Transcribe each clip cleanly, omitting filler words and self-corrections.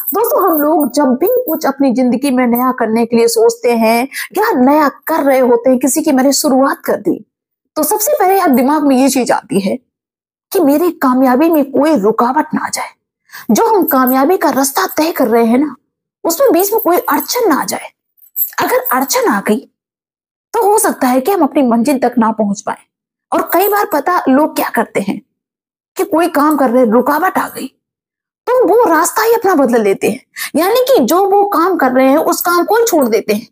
दोस्तों हम लोग जब भी कुछ अपनी जिंदगी में नया करने के लिए सोचते हैं या नया कर रहे होते हैं, किसी की मैंने शुरुआत कर दी, तो सबसे पहले यार दिमाग में ये चीज आती है कि मेरी कामयाबी में कोई रुकावट ना आ जाए। जो हम कामयाबी का रास्ता तय कर रहे हैं ना, उसमें बीच में कोई अड़चन ना आ जाए। अगर अड़चन आ गई तो हो सकता है कि हम अपनी मंजिल तक ना पहुंच पाए। और कई बार पता लोग क्या करते हैं कि कोई काम कर रहे, रुकावट आ गई तो वो रास्ता ही अपना बदल लेते हैं। यानी कि जो वो काम कर रहे हैं उस काम को ही छोड़ देते हैं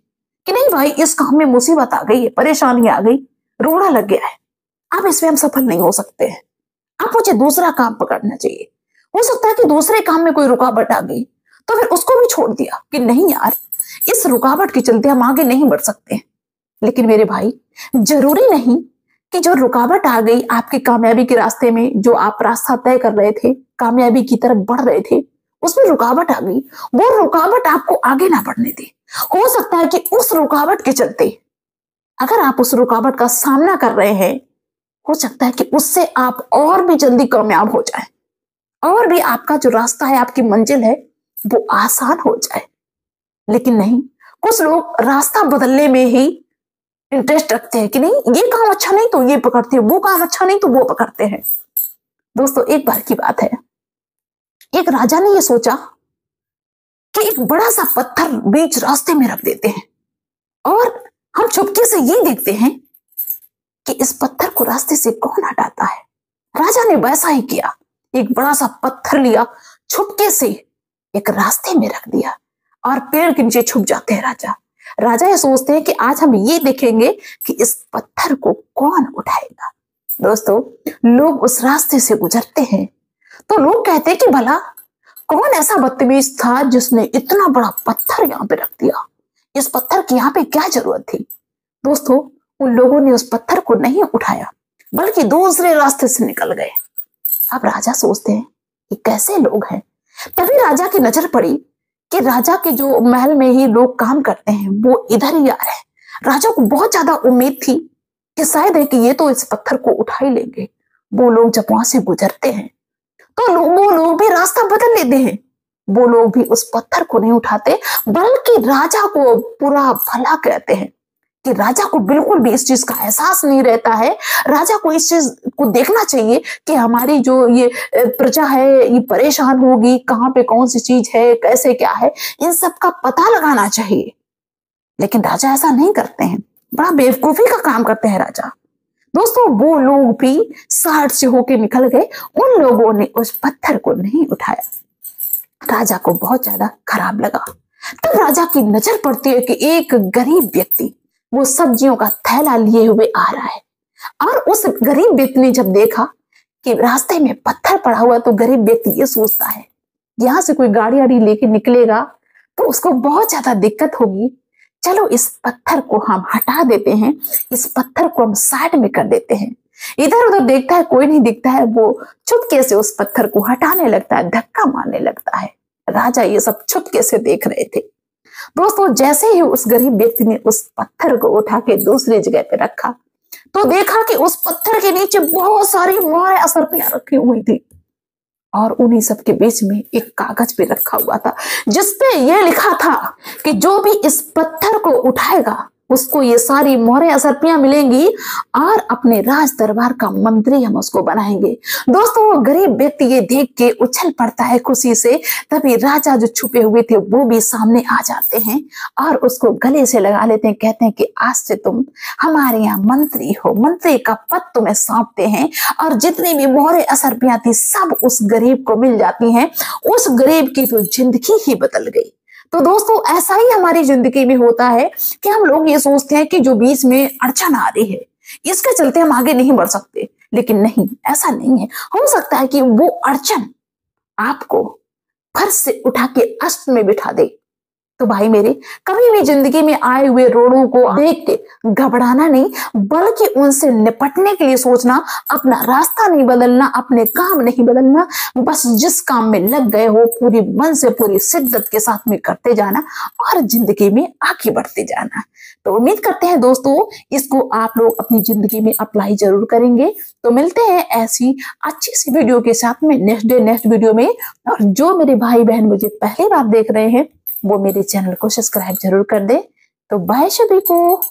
कि नहीं भाई, इस काम में मुसीबत आ गई है, परेशानी आ गई, रोड़ा लग गया है, अब इसमें हम सफल नहीं हो सकते हैं, अब मुझे दूसरा काम पकड़ना चाहिए। हो सकता है कि दूसरे काम में कोई रुकावट आ गई तो फिर उसको भी छोड़ दिया कि नहीं यार, इस रुकावट के चलते हम आगे नहीं बढ़ सकते हैं। लेकिन मेरे भाई, जरूरी नहीं कि जो रुकावट आ गई आपकी कामयाबी के रास्ते में, जो आप रास्ता तय कर रहे थे, कामयाबी की तरफ बढ़ रहे थे, उसमें रुकावट आ गई, वो रुकावट आपको आगे ना बढ़ने दे। हो सकता है कि उस रुकावट के चलते, अगर आप उस रुकावट का सामना कर रहे हैं, हो सकता है कि उससे आप और भी जल्दी कामयाब हो जाए और भी आपका जो रास्ता है, आपकी मंजिल है, वो आसान हो जाए। लेकिन नहीं, कुछ लोग रास्ता बदलने में ही इंटरेस्ट रखते हैं कि नहीं, ये काम अच्छा नहीं तो ये पकड़ते हैं, वो काम अच्छा नहीं तो वो पकड़ते हैं। दोस्तों एक बार की बात है, एक राजा ने ये सोचा कि एक बड़ा सा पत्थर बीच रास्ते में रख देते हैं और हम चुपके से ये देखते हैं कि इस पत्थर को रास्ते से कौन हटाता है। राजा ने वैसा ही किया, एक बड़ा सा पत्थर लिया, छुपके से एक रास्ते में रख दिया और पेड़ के नीचे छुप जाते हैं राजा। राजा ये सोचते हैं कि आज हम ये देखेंगे कि इस पत्थर को कौन उठाएगा। दोस्तों लोग उस रास्ते से गुजरते हैं तो लोग कहते हैं कि भला कौन ऐसा बदतमीज था जिसने इतना बड़ा पत्थर यहाँ पे रख दिया, इस पत्थर की यहाँ पे क्या जरूरत थी। दोस्तों उन लोगों ने उस पत्थर को नहीं उठाया बल्कि दूसरे रास्ते से निकल गए। अब राजा सोचते हैं कि कैसे लोग हैं। तभी राजा की नजर पड़ी कि राजा के जो महल में ही लोग काम करते हैं वो इधर ही आ रहे हैं। राजा को बहुत ज्यादा उम्मीद थी कि शायद है कि ये तो इस पत्थर को उठा ही लेंगे। वो लोग जब वहां से गुजरते हैं तो वो लोग भी रास्ता बदल लेते हैं। वो लोग भी उस पत्थर को नहीं उठाते बल्कि राजा को पूरा भला कहते हैं कि राजा को बिल्कुल भी इस चीज का एहसास नहीं रहता है। राजा को इस चीज को देखना चाहिए कि हमारी जो ये प्रजा है ये परेशान होगी, कहाँ पे कौन सी चीज है, कैसे क्या है, इन सब का पता लगाना चाहिए। लेकिन राजा ऐसा नहीं करते हैं, बड़ा बेवकूफी का काम करते हैं राजा। दोस्तों वो लोग भी साइड से होके निकल गए, उन लोगों ने उस पत्थर को नहीं उठाया। राजा को बहुत ज्यादा खराब लगा। तब राजा की नजर पड़ती है कि एक गरीब व्यक्ति वो सब्जियों का थैला लिए हुए आ रहा है। और उस गरीब व्यक्ति ने जब देखा कि रास्ते में पत्थर पड़ा हुआ तो गरीब व्यक्ति ये सोचता है यहां से कोई गाड़ी आड़ी लेके निकलेगा तो उसको बहुत ज्यादा दिक्कत होगी, चलो इस पत्थर को हम हटा देते हैं, इस पत्थर को हम साइड में कर देते हैं। इधर उधर देखता है, कोई नहीं दिखता है, वो चुपके से उस पत्थर को हटाने लगता है, धक्का मारने लगता है। राजा ये सब चुपके से देख रहे थे। दोस्तों जैसे ही उस गरीब व्यक्ति ने उस पत्थर को उठा के दूसरी जगह पे रखा तो देखा कि उस पत्थर के नीचे बहुत सारी मोहरें असरपियां रखी हुई थी और उन्हीं सब के बीच में एक कागज पे रखा हुआ था जिसपे यह लिखा था कि जो भी इस पत्थर को उठाएगा उसको ये सारी मोहरें असरपियां मिलेंगी और अपने राज दरबार का मंत्री हम उसको बनाएंगे। दोस्तों वो गरीब व्यक्ति ये देख के उछल पड़ता है खुशी से। तभी राजा जो छुपे हुए थे वो भी सामने आ जाते हैं और उसको गले से लगा लेते हैं, कहते हैं कि आज से तुम हमारे यहाँ मंत्री हो, मंत्री का पद तुम्हें सौंपते हैं। और जितनी भी मोहरें असरपियां थी सब उस गरीब को मिल जाती हैं। उस गरीब की तो जिंदगी ही बदल गई। तो दोस्तों ऐसा ही हमारी जिंदगी में होता है कि हम लोग ये सोचते हैं कि जो बीच में अड़चन आ रही है इसके चलते हम आगे नहीं बढ़ सकते। लेकिन नहीं, ऐसा नहीं है। हो सकता है कि वो अड़चन आपको फर्श से उठा के अस्त में बिठा दे तो भाई मेरे, कभी भी जिंदगी में आए हुए रोड़ों को देख के घबराना नहीं, बल्कि उनसे निपटने के लिए सोचना, अपना रास्ता नहीं बदलना, अपने काम नहीं बदलना, बस जिस काम में लग गए हो पूरी मन से पूरी शिद्दत के साथ में करते जाना और जिंदगी में आगे बढ़ते जाना। तो उम्मीद करते हैं दोस्तों इसको आप लोग अपनी जिंदगी में अप्लाई जरूर करेंगे। तो मिलते हैं ऐसी अच्छी सी वीडियो के साथ में नेक्स्ट वीडियो में। और जो मेरे भाई बहन मुझे पहली बार देख रहे हैं वो मेरे चैनल को सब्सक्राइब जरूर कर दे। तो बाय सभी को।